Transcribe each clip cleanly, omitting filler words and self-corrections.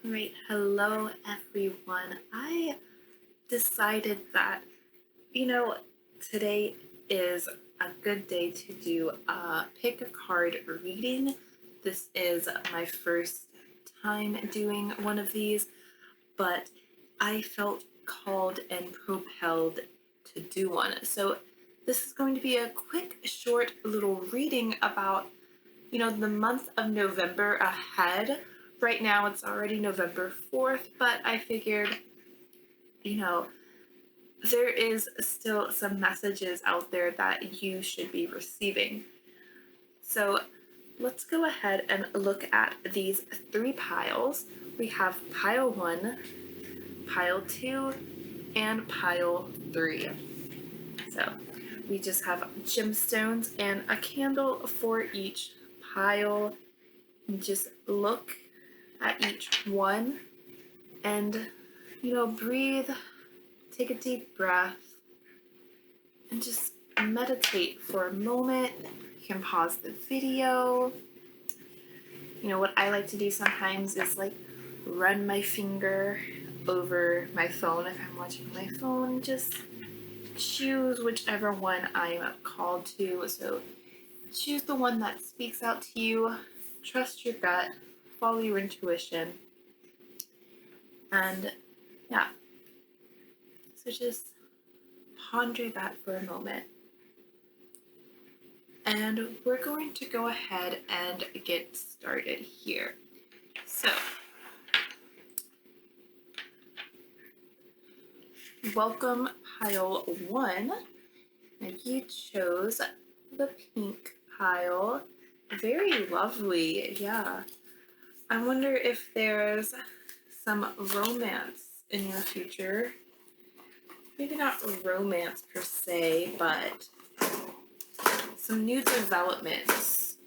All right, hello everyone. I decided that, you know, today is a good day to do a pick a card reading. This is my first time doing one of these, but I felt called and propelled to do one. So this is going to be a quick, short little reading about the month of November ahead. Right now it's already November 4th, but I figured, you know, there is still some messages out there that you should be receiving. So let's go ahead and look at these three piles. We have pile 1, pile 2, and pile 3. So we just have gemstones and a candle for each pile. And just look at each one and, breathe, take a deep breath, and just meditate for a moment. You can pause the video. What I like to do sometimes is run my finger over my phone if I'm watching my phone. Just choose whichever one I'm called to. So choose the one that speaks out to you. Trust your gut, follow your intuition, and yeah, so just ponder that for a moment. And we're going to go ahead and get started here. So, welcome pile 1. Now you chose the pink pile. Very lovely, yeah. I wonder if there's some romance in your future. Maybe not romance per se, but some new developments.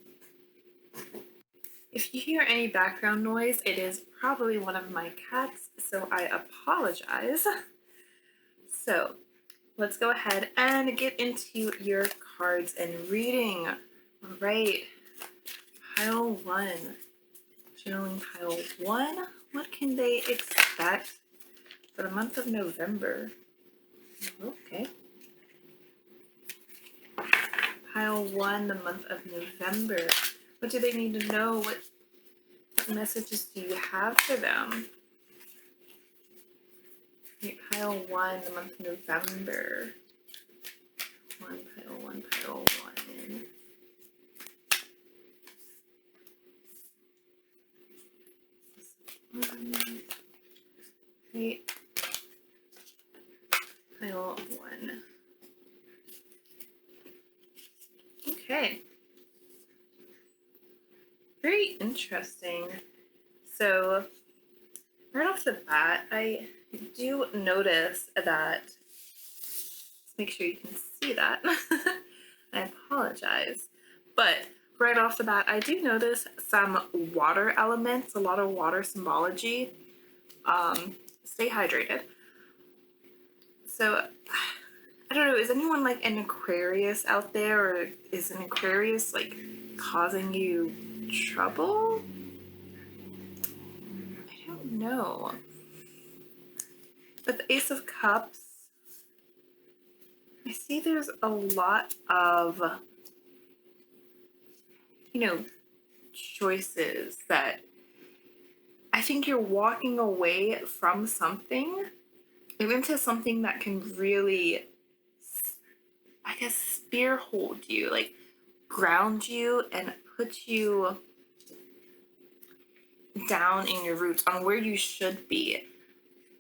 If you hear any background noise, it is probably one of my cats, so I apologize. So let's go ahead and get into your cards and reading. All right, pile 1. Channeling pile 1. What can they expect for the month of November? Okay. Pile 1, the month of November. What do they need to know? What messages do you have for them? Okay, pile 1, the month of November. Pile 1. Right. Pile 1. Okay. Very interesting. So, right off the bat, I do notice that, let's make sure you can see that. I apologize. But right off the bat, I do notice some water elements, a lot of water symbology. Stay hydrated. So, I don't know, is anyone like an Aquarius out there, or is an Aquarius like causing you trouble? I don't know. But the Ace of Cups, I see there's a lot of, choices that I think you're walking away from something, even to something that can really, I guess, spear hold you, like ground you and put you down in your roots on where you should be.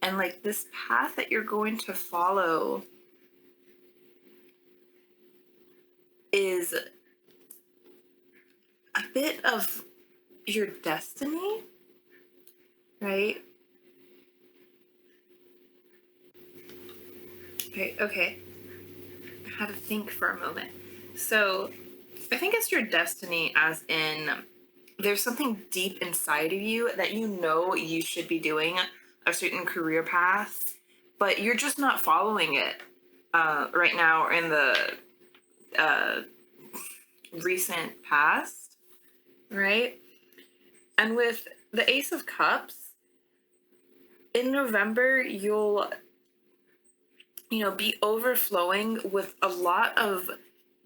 And like this path that you're going to follow is a bit of your destiny, right? Okay. I had to think for a moment. So I think it's your destiny, as in there's something deep inside of you that you should be doing a certain career path, but you're just not following it right now or in the recent past, right? And with the Ace of Cups, in November, you'll, be overflowing with a lot of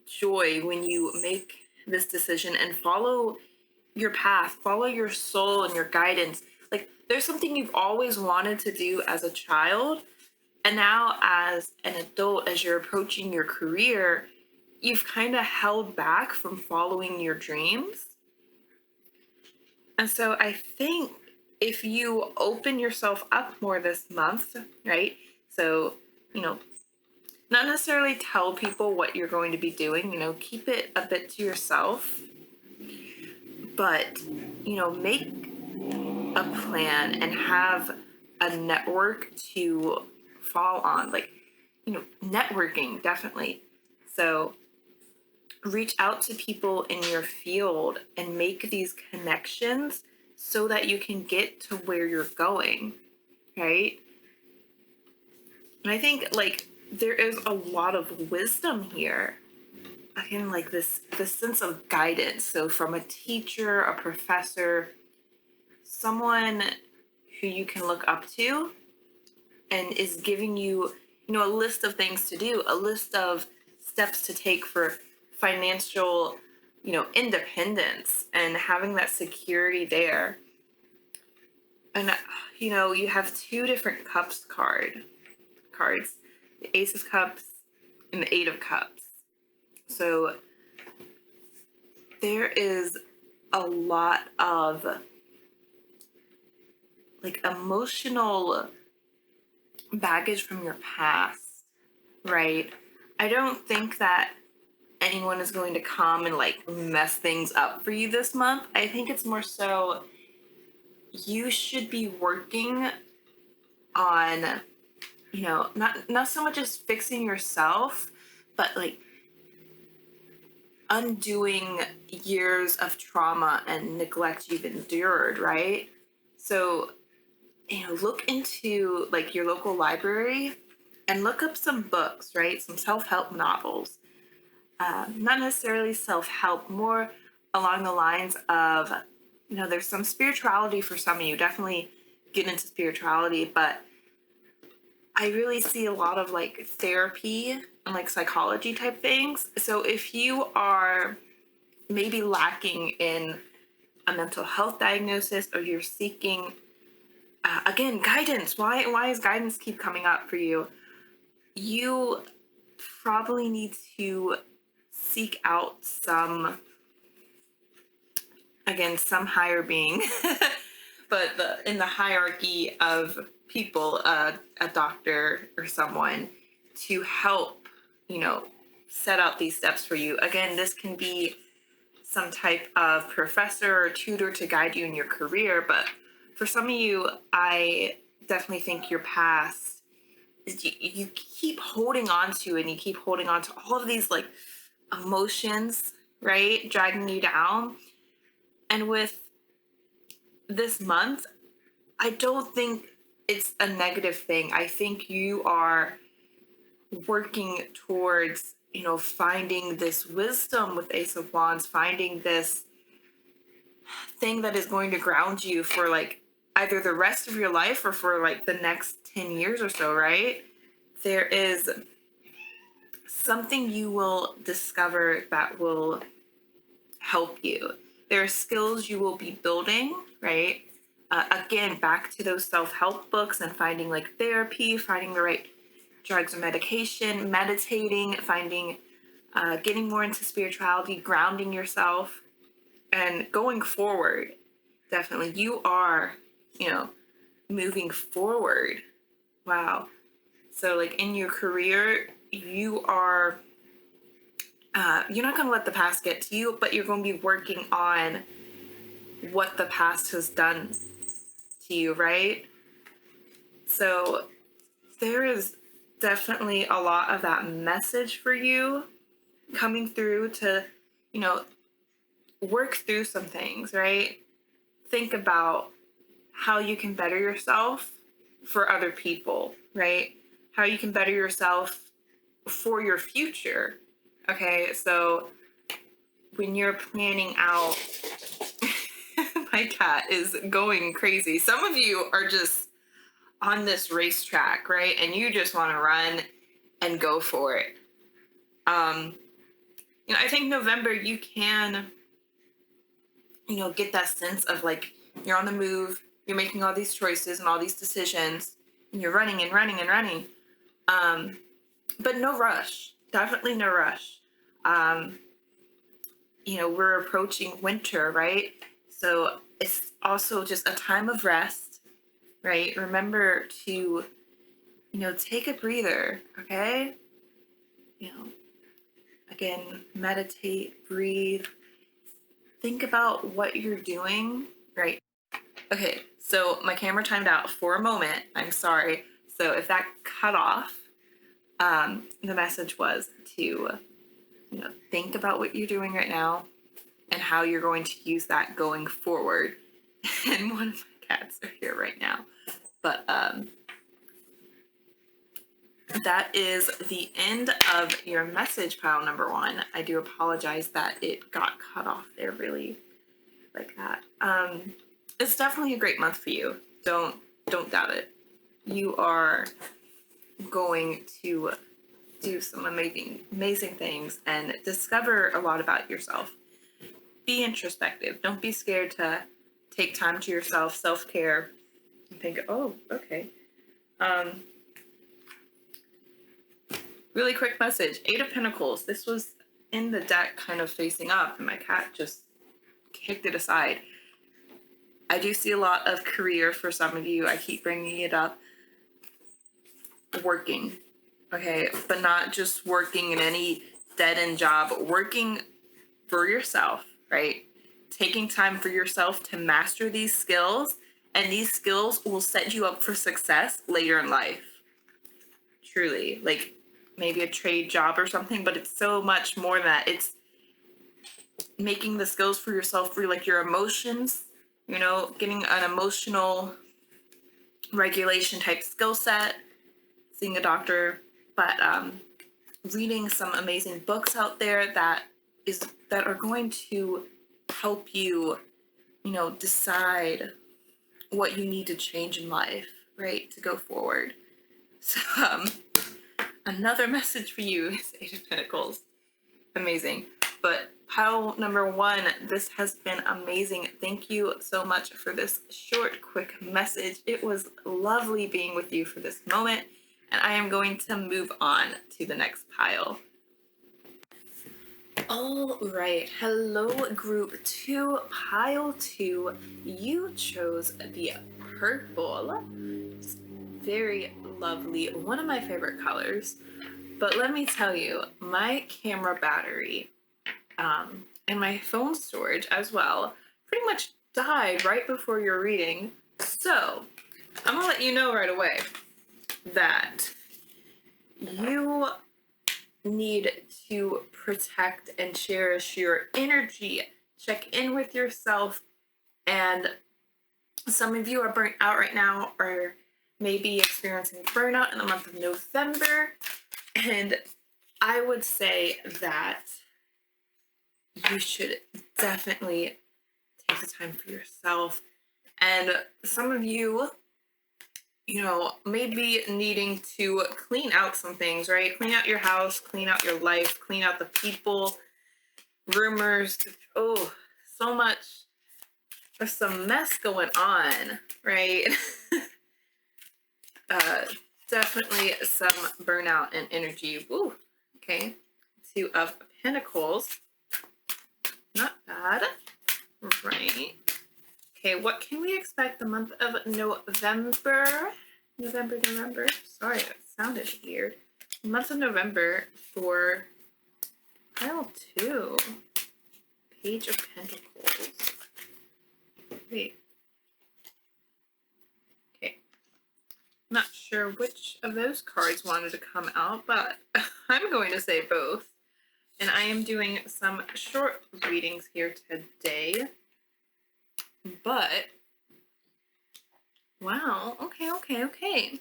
joy when you make this decision and follow your path, follow your soul and your guidance. Like, there's something you've always wanted to do as a child, and now as an adult, as you're approaching your career, you've kind of held back from following your dreams. And so I think if you open yourself up more this month, right? So, you know, not necessarily tell people what you're going to be doing, keep it a bit to yourself, but, make a plan and have a network to fall on. Like, networking, definitely. So reach out to people in your field and make these connections so that you can get to where you're going, right? And I think, like, there is a lot of wisdom here. Again, like this sense of guidance. So from a teacher, a professor, someone who you can look up to and is giving you, a list of things to do, a list of steps to take for financial, independence and having that security there. And, you have two different cards, the Ace of Cups and the Eight of Cups. So there is a lot of like emotional baggage from your past, right? I don't think that anyone is going to come and like mess things up for you this month. I think it's more so you should be working on, not so much as fixing yourself, but like undoing years of trauma and neglect you've endured, right? So, look into like your local library and look up some books, right? Some self-help novels. Not necessarily self-help, more along the lines of, there's some spirituality for some of you. Definitely get into spirituality, but I really see a lot of like therapy and like psychology type things. So if you are maybe lacking in a mental health diagnosis, or you're seeking, again, guidance. Why does guidance keep coming up for you? You probably need to seek out some higher being, but in the hierarchy of people, a doctor or someone to help, set out these steps for you. Again, this can be some type of professor or tutor to guide you in your career, but for some of you, I definitely think your past is you keep holding on to, and you keep holding on to all of these like emotions, right? Dragging you down. And with this month, I don't think it's a negative thing. I think you are working towards, finding this wisdom with Ace of Wands, finding this thing that is going to ground you for like either the rest of your life or for like the next 10 years or so, right? There is something you will discover that will help you. There are skills you will be building, right? Again, back to those self-help books and finding like therapy, finding the right drugs or medication, meditating, finding, getting more into spirituality, grounding yourself, and going forward. Definitely, you are, moving forward. Wow. So like in your career, you are, you're not going to let the past get to you, but you're going to be working on what the past has done to you, right? So there is definitely a lot of that message for you coming through to, work through some things, right? Think about how you can better yourself for other people, right? How you can better yourself for your future. Okay, so when you're planning out, my cat is going crazy. Some of you are just on this racetrack, right? And you just want to run and go for it. I think November you can, get that sense of like you're on the move, you're making all these choices and all these decisions, and you're running and running and running. But no rush. Definitely no rush. We're approaching winter, right? So it's also just a time of rest, right? Remember to, take a breather, okay? Again, meditate, breathe, think about what you're doing, right? Okay, so my camera timed out for a moment. I'm sorry. So if that cut off, the message was to, think about what you're doing right now and how you're going to use that going forward. And one of my cats are here right now. But that is the end of your message pile number 1. I do apologize that it got cut off there really like that. It's definitely a great month for you. Don't doubt it. You are going to do some amazing things and discover a lot about yourself. Be introspective. Don't be scared to take time to yourself, self-care, and think, oh, okay. Really quick message. 8 of Pentacles. This was in the deck kind of facing up, and my cat just kicked it aside. I do see a lot of career for some of you. I keep bringing it up. Working, okay? But not just working in any dead-end job. Working for yourself, right? Taking time for yourself to master these skills, and these skills will set you up for success later in life. Truly. Like, maybe a trade job or something, but it's so much more than that. It's making the skills for yourself for like your emotions, getting an emotional regulation type skill set, seeing a doctor, but reading some amazing books out there that are going to help you, decide what you need to change in life, right, to go forward. So another message for you is 8 of Pentacles. Amazing. But pile number 1, this has been amazing. Thank you so much for this short, quick message. It was lovely being with you for this moment, and I am going to move on to the next pile. All right. Hello, group 2, pile 2. You chose the purple. It's very lovely. One of my favorite colors. But let me tell you, my camera battery and my phone storage as well pretty much died right before your reading. So I'm gonna let you know right away that you need to protect and cherish your energy. Check in with yourself. And some of you are burnt out right now, or maybe experiencing burnout in the month of November. And I would say that you should definitely take the time for yourself. And some of you, maybe needing to clean out some things, right? Clean out your house, clean out your life, clean out the people, rumors. Oh, so much. There's some mess going on, right? Definitely some burnout and energy. Ooh, okay. 2 of Pentacles. Not bad. Right. Okay, what can we expect the month of November? November. Sorry, that sounded weird. The month of November for pile 2. Page of Pentacles. Wait. Okay. Not sure which of those cards wanted to come out, but I'm going to say both. And I am doing some short readings here today. But, wow, okay.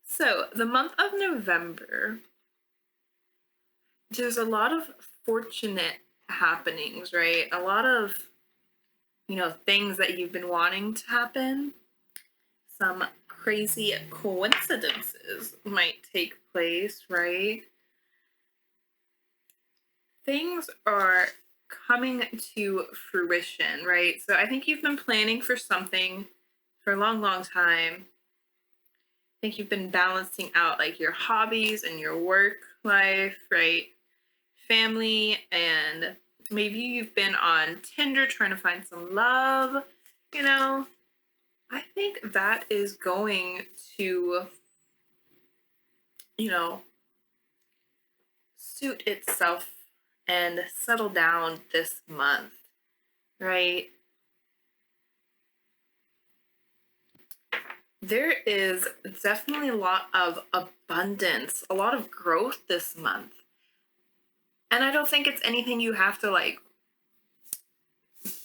So, the month of November, there's a lot of fortunate happenings, right? A lot of, things that you've been wanting to happen. Some crazy coincidences might take place, right? Things are coming to fruition, right? So I think you've been planning for something for a long, long time. I think you've been balancing out like your hobbies and your work life, right? Family, and maybe you've been on Tinder trying to find some love, you know. I think that is going to, you know, suit itself and settle down this month, right? There is definitely a lot of abundance, a lot of growth this month. And I don't think it's anything you have to like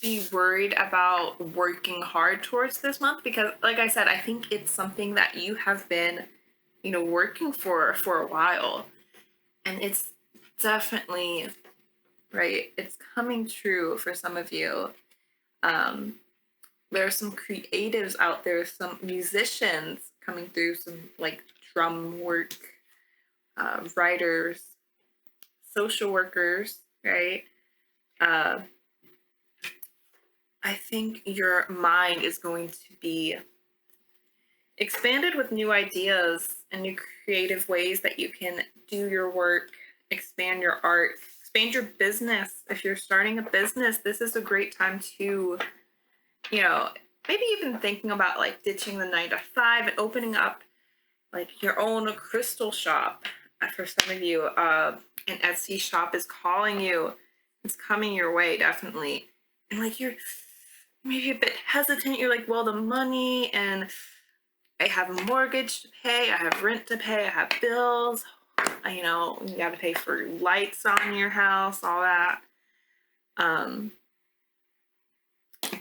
be worried about working hard towards this month, because like I said, I think it's something that you have been, working for a while. And it's definitely, right, it's coming true for some of you. There are some creatives out there, some musicians coming through, some like drum work, writers, social workers, right? Uh, I think your mind is going to be expanded with new ideas and new creative ways that you can do your work, expand your art, expand your business. If you're starting a business, this is a great time to, maybe even thinking about like ditching the 9 to 5 and opening up like your own crystal shop. For some of you, an Etsy shop is calling you. It's coming your way, definitely. And like you're maybe a bit hesitant. You're like, well, the money, and I have a mortgage to pay, I have rent to pay, I have bills, you got to pay for lights on your house, all that.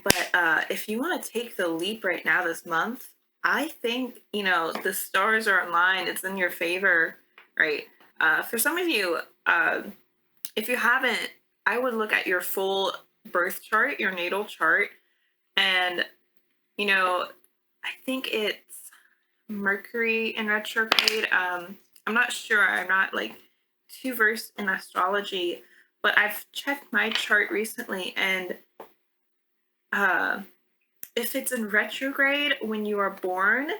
But if you want to take the leap right now this month, I think, the stars are in line. It's in your favor, right? For some of you, if you haven't, I would look at your full birth chart, your natal chart, and, I think it's Mercury in retrograde. I'm not sure. I'm not like too versed in astrology, but I've checked my chart recently, and if it's in retrograde when you are born,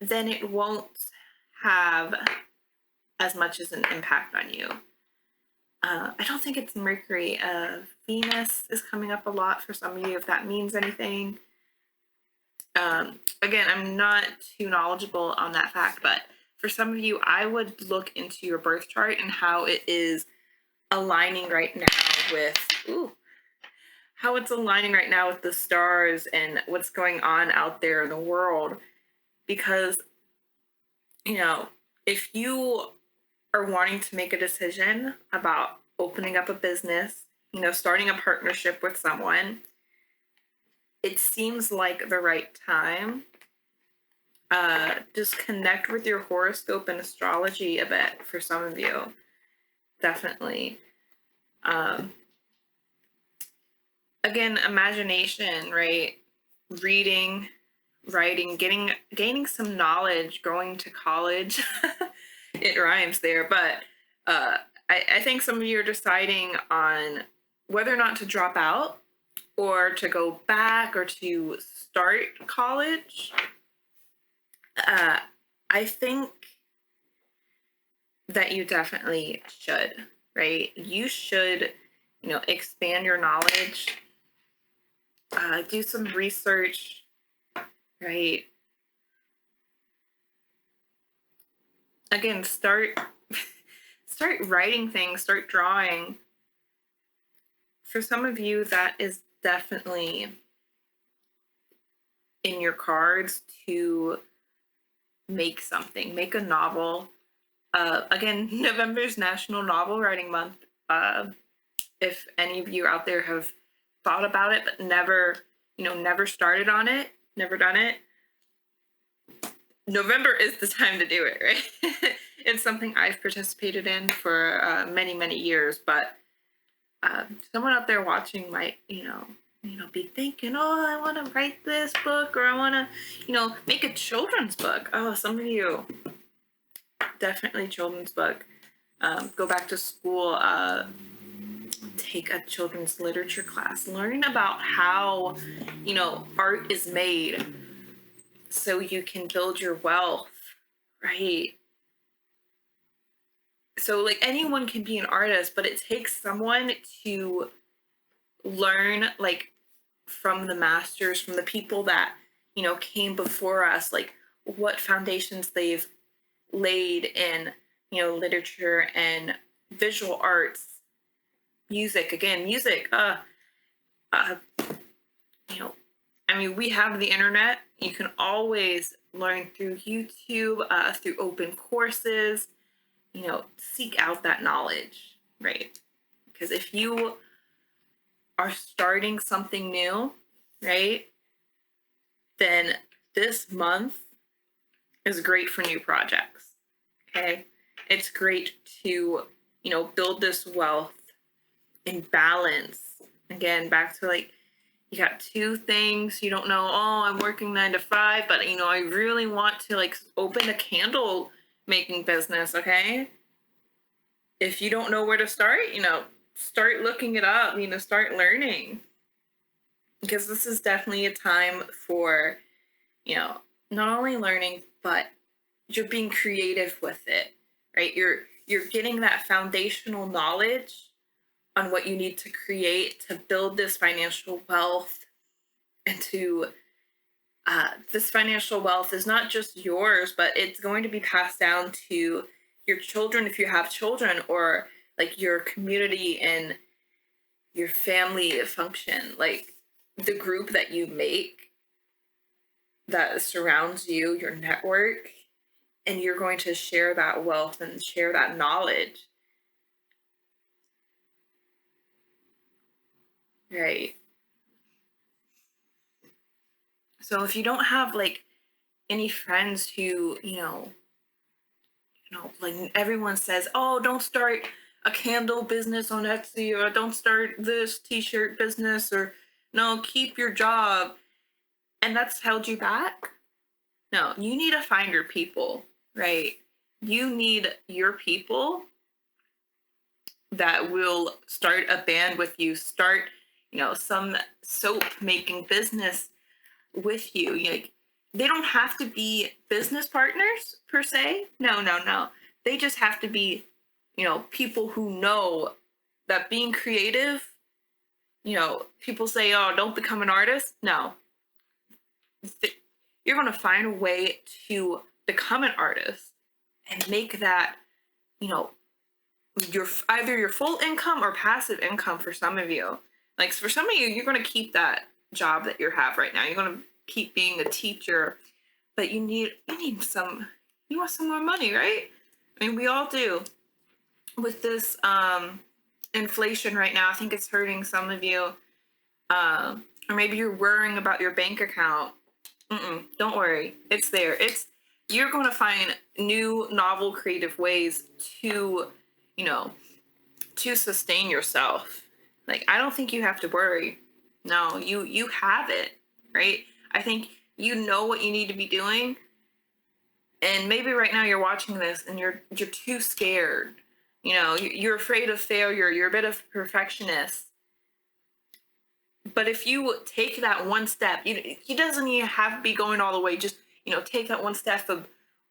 then it won't have as much as an impact on you. I don't think it's Mercury. Venus is coming up a lot for some of you, if that means anything. Again, I'm not too knowledgeable on that fact, but for some of you, I would look into your birth chart and how it is aligning right now with, how it's aligning right now with the stars and what's going on out there in the world. Because, if you are wanting to make a decision about opening up a business, starting a partnership with someone, it seems like the right time. Just connect with your horoscope and astrology a bit for some of you. Definitely. Again, imagination, right? Reading, writing, gaining some knowledge, going to college. It rhymes there, but I think some of you are deciding on whether or not to drop out or to go back or to start college. I think that you definitely should, right? You should, expand your knowledge, do some research, right? Again, start writing things, start drawing. For some of you, that is definitely in your cards to make something, make a novel. Again, November is National Novel Writing Month. If any of you out there have thought about it but never started on it, never done it, November is the time to do it, right? It's something I've participated in for many, many years, but someone out there watching might, be thinking, oh, I want to write this book, or I want to, make a children's book. Oh, some of you, definitely children's book. Go back to school, take a children's literature class, learn about how, art is made so you can build your wealth, right? So like anyone can be an artist, but it takes someone to learn like from the masters, from the people that, came before us, like what foundations they've laid in, literature and visual arts, music, again, music, uh, you know, we have the internet. You can always learn through YouTube, through open courses, seek out that knowledge, right? Because if you are starting something new, right, then this month is great for new projects, okay? It's great to, build this wealth in balance. Again, back to like, you got two things, you don't know, oh, I'm working 9 to 5, but, I really want to like open a candle making business, okay? If you don't know where to start, start looking it up, start learning. Because this is definitely a time for, not only learning, but you're being creative with it, right? You're getting that foundational knowledge on what you need to create to build this financial wealth, and to this financial wealth is not just yours, but it's going to be passed down to your children if you have children, or like your community and your family function, like the group that you make that surrounds you, your network, and you're going to share that wealth and share that knowledge, right? So if you don't have like any friends who, like everyone says, oh, don't start a candle business on Etsy, or don't start this t-shirt business, or no, keep your job, and that's held you back. No, you need to find your people, right? You need your people that will start a band with you, start, some soap making business with you. Like, they don't have to be business partners per se. No, no, no. They just have to be, people who know that being creative, people say, oh, don't become an artist. No. You're going to find a way to become an artist and make that, your either your full income or passive income for some of you. Like for some of you, you're going to keep that job that you have right now. You're going to keep being a teacher, but you want some more money, right? We all do. With this inflation right now, I think it's hurting some of you. Or maybe you're worrying about your bank account. Don't worry, it's there. You're going to find new, novel, creative ways to, to sustain yourself. Like, I don't think you have to worry. No, you have it, right? I think you know what you need to be doing. And maybe right now you're watching this and you're too scared. You're afraid of failure. You're a bit of a perfectionist. But if you take that one step, you doesn't even have to be going all the way. Just, take that one step of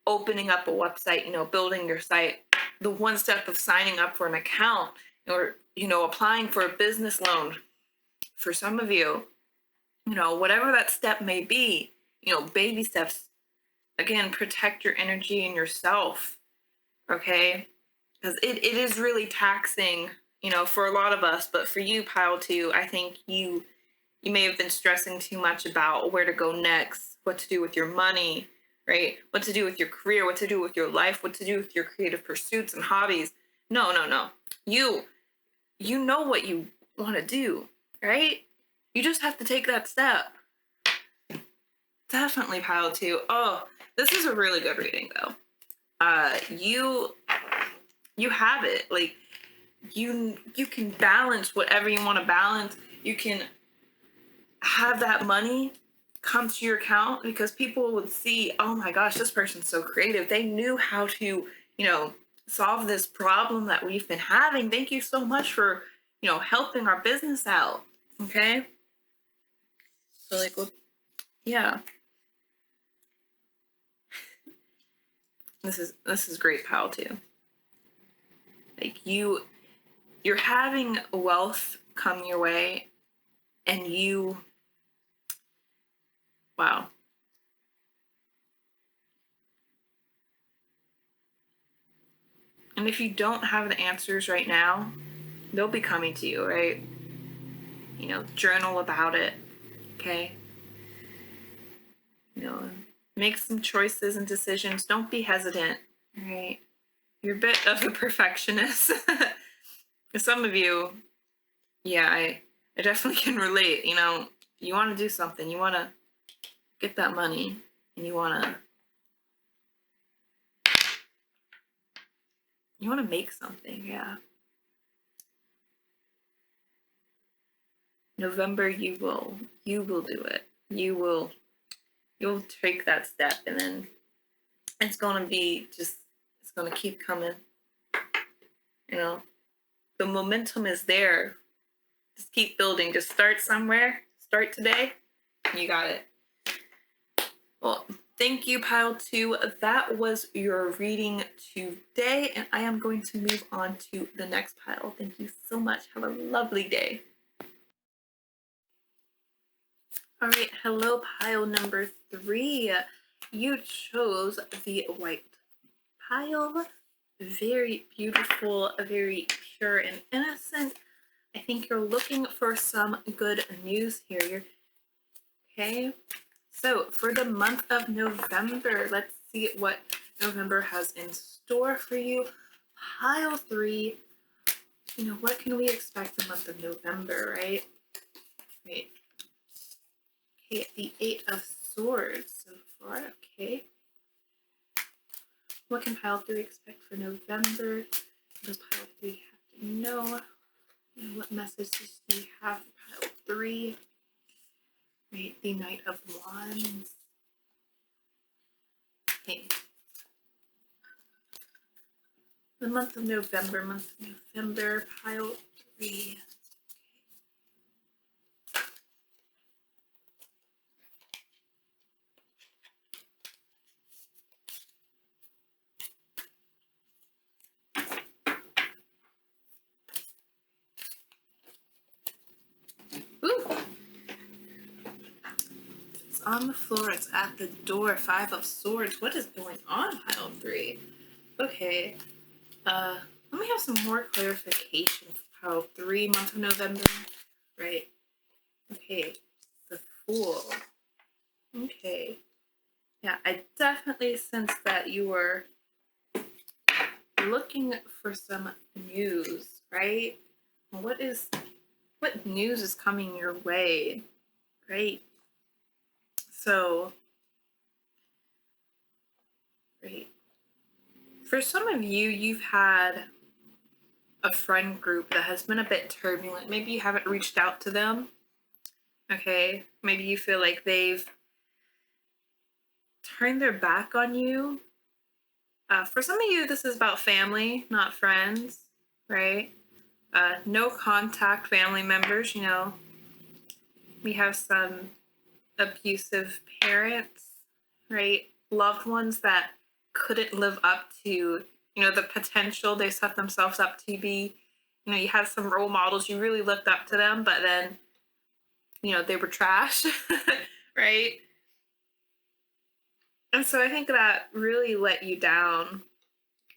opening up a website, building your site, the one step of signing up for an account, or, applying for a business loan. For some of you, whatever that step may be, baby steps. Again, protect your energy and yourself, okay? Because it is really taxing, for a lot of us. But for you, pile 2, I think you may have been stressing too much about where to go next, what to do with your money, right? What to do with your career, what to do with your life, what to do with your creative pursuits and hobbies. No, no, no. You know what you want to do, right? You just have to take that step. Definitely pile 2. Oh, this is a really good reading though. You have it. Like, you can balance whatever you want to balance. You can have that money come to your account, because people would see, oh my gosh, this person's so creative. They knew how to, solve this problem that we've been having. Thank you so much for, helping our business out. Okay. So like, well, yeah, this is great, pal, too. Like you're having wealth come your way, and wow. And if you don't have the answers right now, they'll be coming to you, right? Journal about it, okay? Make some choices and decisions. Don't be hesitant, right? You're a bit of a perfectionist. Some of you, yeah, I definitely can relate. You want to do something, you want to get that money, and you want to make something, yeah. November, you will do it. You'll take that step, and then it's going to be it's going to keep coming. The momentum is there. Just keep building. Just start somewhere. Start today. You got it. Well, thank you, pile 2. That was your reading today, and I am going to move on to the next pile. Thank you so much. Have a lovely day. All right, hello, pile number 3. You chose the white pile. Very beautiful, very pure and innocent. I think you're looking for some good news here. Okay, so for the month of November, let's see what November has in store for you. Pile 3, what can we expect the month of November, right? Right. Okay, the 8 of Swords so far, okay. What can pile 3 expect for November? What does pile 3 have to know? What messages do you have for pile 3? Right, the Knight of Wands. Okay. The month of November, pile 3. Ooh. It's on the floor, it's at the door. 5 of Swords. What is going on, pile 3? Okay. Let me have some more clarification for pile 3, month of November. Right. Okay. The Fool. Okay. Yeah, I definitely sense that you were looking for some news, right? What news is coming your way, right? So, right. For some of you, you've had a friend group that has been a bit turbulent. Maybe you haven't reached out to them. Okay. Maybe you feel like they've turned their back on you. For some of you, this is about family, not friends, right? No contact family members, We have some abusive parents, right? Loved ones that couldn't live up to, the potential they set themselves up to be. You had some role models, you really looked up to them, but then, they were trash, right? And so I think that really let you down,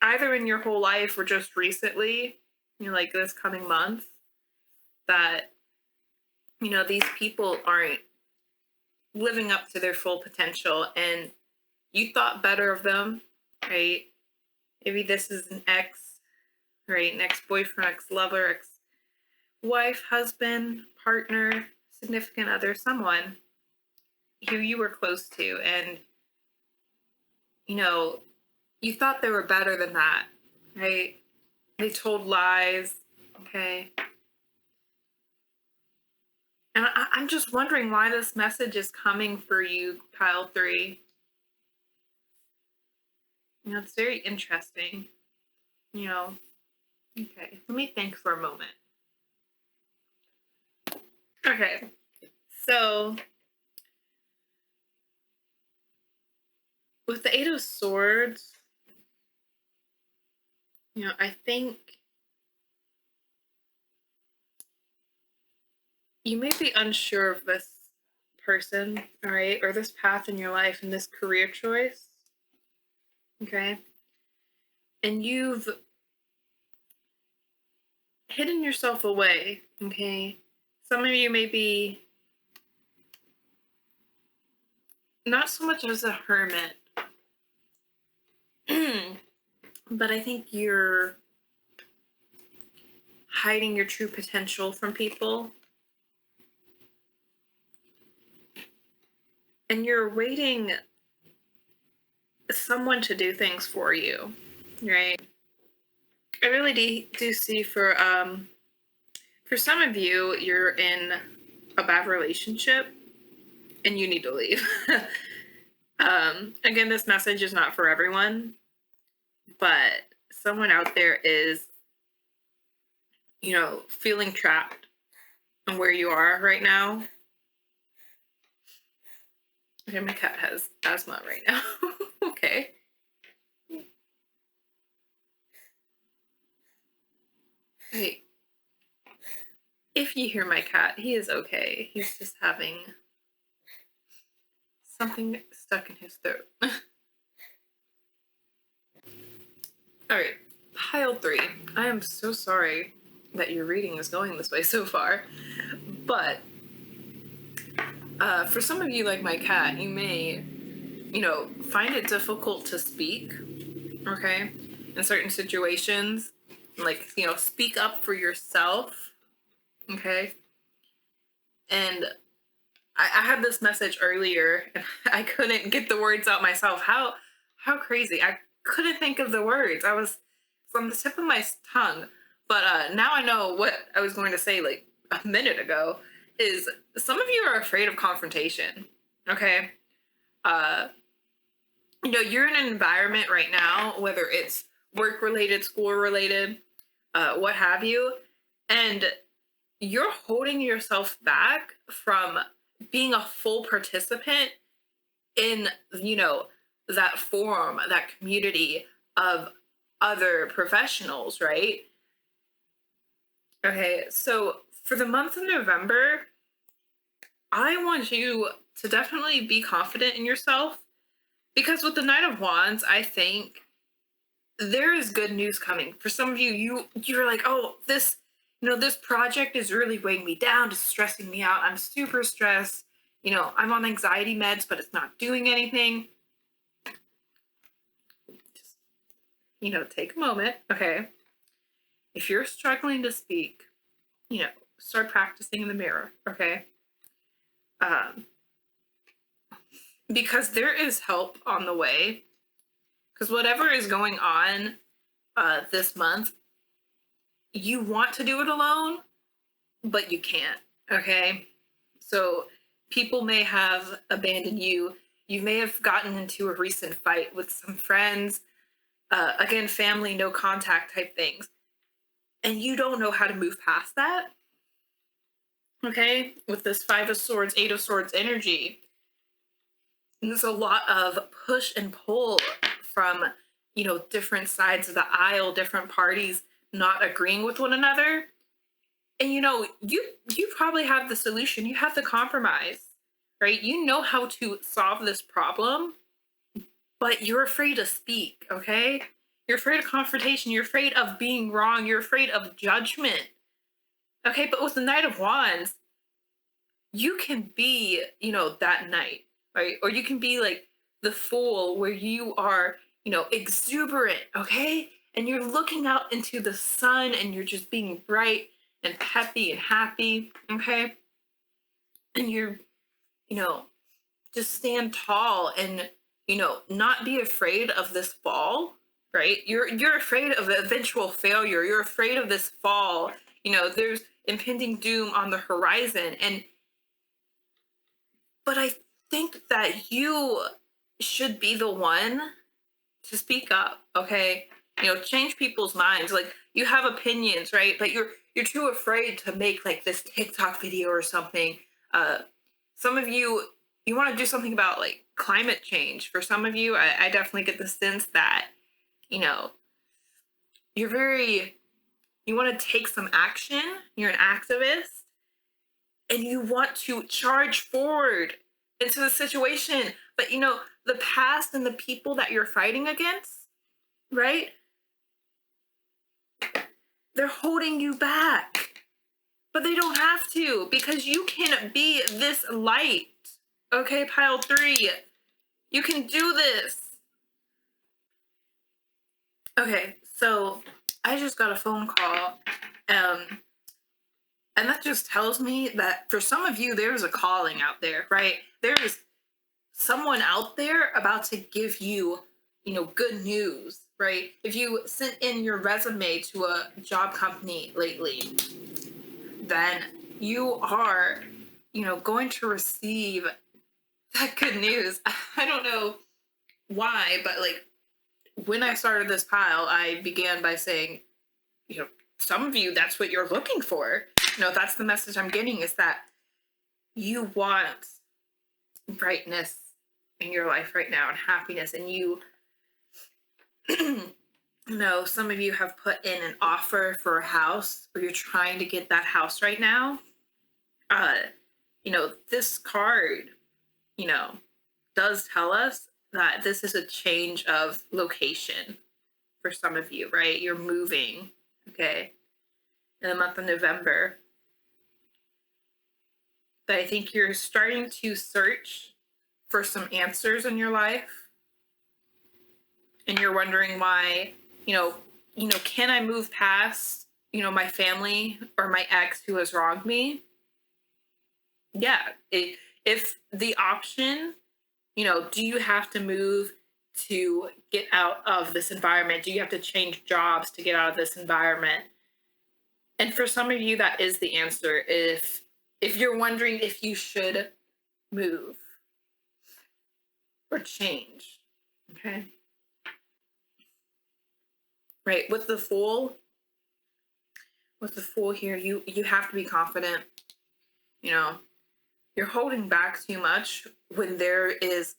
either in your whole life or just recently, like this coming month, that, these people aren't living up to their full potential, and you thought better of them, right? Maybe this is an ex, right? An ex-boyfriend, ex-lover, ex-wife, husband, partner, significant other, someone who you were close to, and, you thought they were better than that, right? They told lies, okay? And I'm just wondering why this message is coming for you, pile 3. It's very interesting. You know, okay, let me think for a moment. Okay, so with the 8 of Swords, I think you may be unsure of this person, all right, or this path in your life and this career choice, okay? And you've hidden yourself away, okay? Some of you may be not so much as a hermit, but I think you're hiding your true potential from people. And you're waiting someone to do things for you, right? I really do see for some of you, you're in a bad relationship and you need to leave. Again, this message is not for everyone, but someone out there is, feeling trapped in where you are right now. Okay, my cat has asthma right now. Okay. Hey, if you hear my cat, he is okay. He's just having something stuck in his throat. All right, pile 3. I am so sorry that your reading is going this way so far, but for some of you, like my cat, you may, find it difficult to speak, okay, in certain situations, like, speak up for yourself, okay? And I had this message earlier, and I couldn't get the words out myself. How crazy. I couldn't think of the words. I was from the tip of my tongue. But now I know what I was going to say like a minute ago is some of you are afraid of confrontation, okay? You're in an environment right now, whether it's work-related, school-related, what have you, and you're holding yourself back from being a full participant in, that forum, that community of other professionals, right? Okay, so for the month of November, I want you to definitely be confident in yourself, because with the Knight of Wands, I think there is good news coming. For some of you, you're like, oh, this project is really weighing me down, it's stressing me out. I'm super stressed. I'm on anxiety meds, but it's not doing anything. Just, take a moment, okay? If you're struggling to speak, start practicing in the mirror, okay? Because there is help on the way. Because whatever is going on this month, you want to do it alone, but you can't, okay? So people may have abandoned you. You may have gotten into a recent fight with some friends. Again, family, no contact type things. And you don't know how to move past that, okay? With this 5 of Swords, 8 of Swords energy, there's a lot of push and pull from, different sides of the aisle, different parties not agreeing with one another. And, you probably have the solution. You have the compromise, right? You know how to solve this problem, but you're afraid to speak, okay? You're afraid of confrontation. You're afraid of being wrong. You're afraid of judgment, okay? But with the Knight of Wands, you can be, that knight, right? Or you can be like the Fool, where you are, exuberant, okay? And you're looking out into the sun and you're just being bright and peppy and happy, okay? And you're, just stand tall and, not be afraid of this fall, right? You're afraid of eventual failure. You're afraid of this fall. There's impending doom on the horizon, and but I think that you should be the one to speak up, okay? Change people's minds. Like, you have opinions, right? But you're too afraid to make like this TikTok video or something. Uh some of you want to do something about like climate change. For some of you, I definitely get the sense that, you know, you're very you want to take some action. You're an activist and you want to charge forward into the situation. But the past and the people that you're fighting against, right? They're holding you back. But they don't have to, because you can be this light. Okay, pile 3. You can do this. Okay, so I just got a phone call. And that just tells me that for some of you, there's a calling out there, right? There is someone out there about to give you, good news, right? If you sent in your resume to a job company lately, then you are, going to receive that good news. I don't know why, but like when I started this pile, I began by saying, some of you, that's what you're looking for. That's the message I'm getting, is that you want brightness in your life right now and happiness. And some of you have put in an offer for a house, or you're trying to get that house right now. This card, does tell us that this is a change of location for some of you, right? You're moving, okay, in the month of November. But I think you're starting to search for some answers in your life. And you're wondering why, can I move past, my family or my ex who has wronged me? Yeah. If the option, do you have to move to get out of this environment? Do you have to change jobs to get out of this environment? And for some of you, that is the answer. If you're wondering if you should move or change, okay? Right, with the Fool here, you have to be confident. You're holding back too much when there is,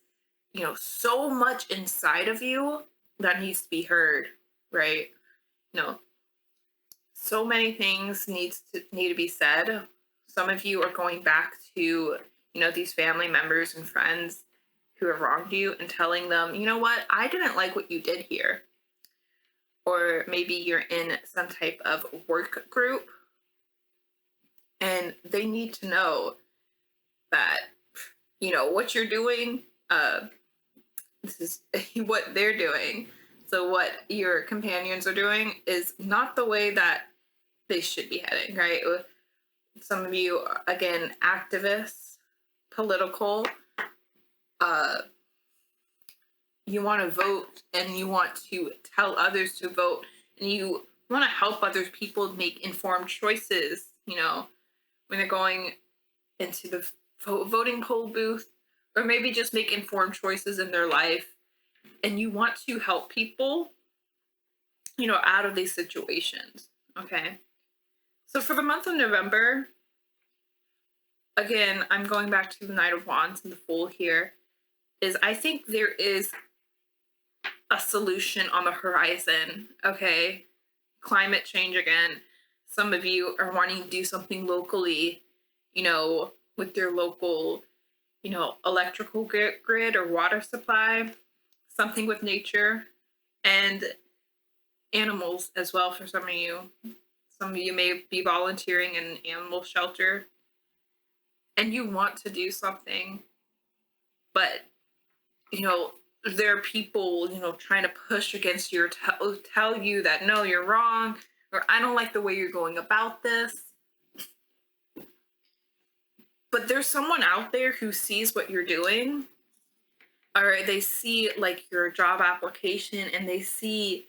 so much inside of you that needs to be heard, right? So many things need to be said. Some of you are going back to, these family members and friends who have wronged you and telling them, you know what, I didn't like what you did here. Or maybe you're in some type of work group and they need to know that, what you're doing, this is what they're doing. So what your companions are doing is not the way that they should be heading, right? Some of you, again, activists, political, you want to vote and you want to tell others to vote, and you want to help other people make informed choices, when they're going into the voting poll booth, or maybe just make informed choices in their life. And you want to help people, out of these situations, okay? So for the month of November, again, I'm going back to the Knight of Wands and the Fool here, is I think there is a solution on the horizon, okay? Climate change again. Some of you are wanting to do something locally, with your local, electrical grid or water supply, something with nature and animals as well for some of you. Some of you may be volunteering in an animal shelter and you want to do something, but, there are people, trying to push against you or tell you that, no, you're wrong, or I don't like the way you're going about this. But there's someone out there who sees what you're doing, or they see like your job application and they see,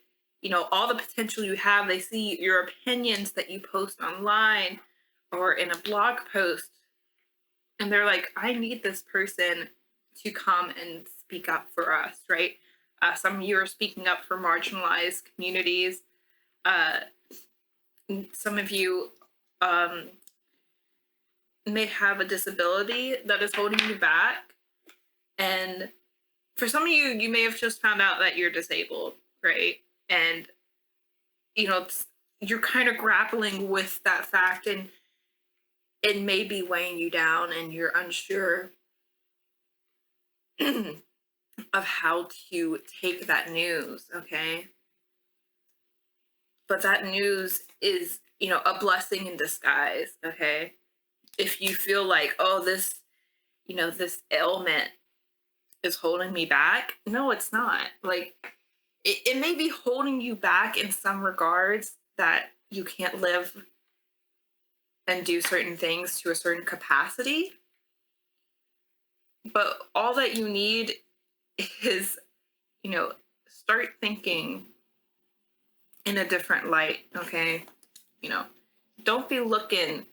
all the potential you have. They see your opinions that you post online or in a blog post. and they're like, I need this person to come and speak up for us, right? Some of you are speaking up for marginalized communities. Uh, some of you um, may have a disability that is holding you back. And for some of you, you may have just found out that you're disabled, right? And, you're kind of grappling with that fact, and it may be weighing you down, and you're unsure of how to take that news, okay? But that news is, a blessing in disguise, okay? If you feel like, oh, this ailment is holding me back, no, it's not. Like, it may be holding you back in some regards, that you can't live and do certain things to a certain capacity. But all that you need is, start thinking in a different light, okay? Don't be looking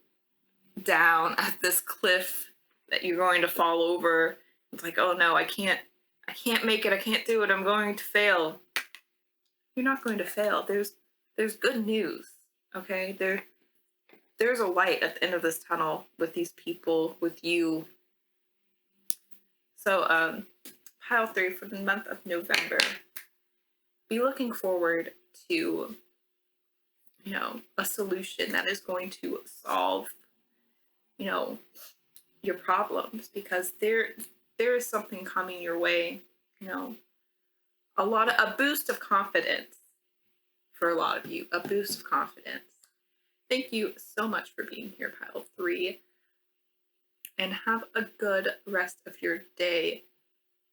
down at this cliff that you're going to fall over. It's like, oh no, I can't make it. I can't do it. I'm going to fail. You're not going to fail. There's good news, okay? There's a light at the end of this tunnel with these people, with you. So, pile 3 for the month of November. Be looking forward to, a solution that is going to solve, your problems, because there is something coming your way, a boost of confidence for a lot of you, a boost of confidence. Thank you so much for being here, pile 3, and have a good rest of your day.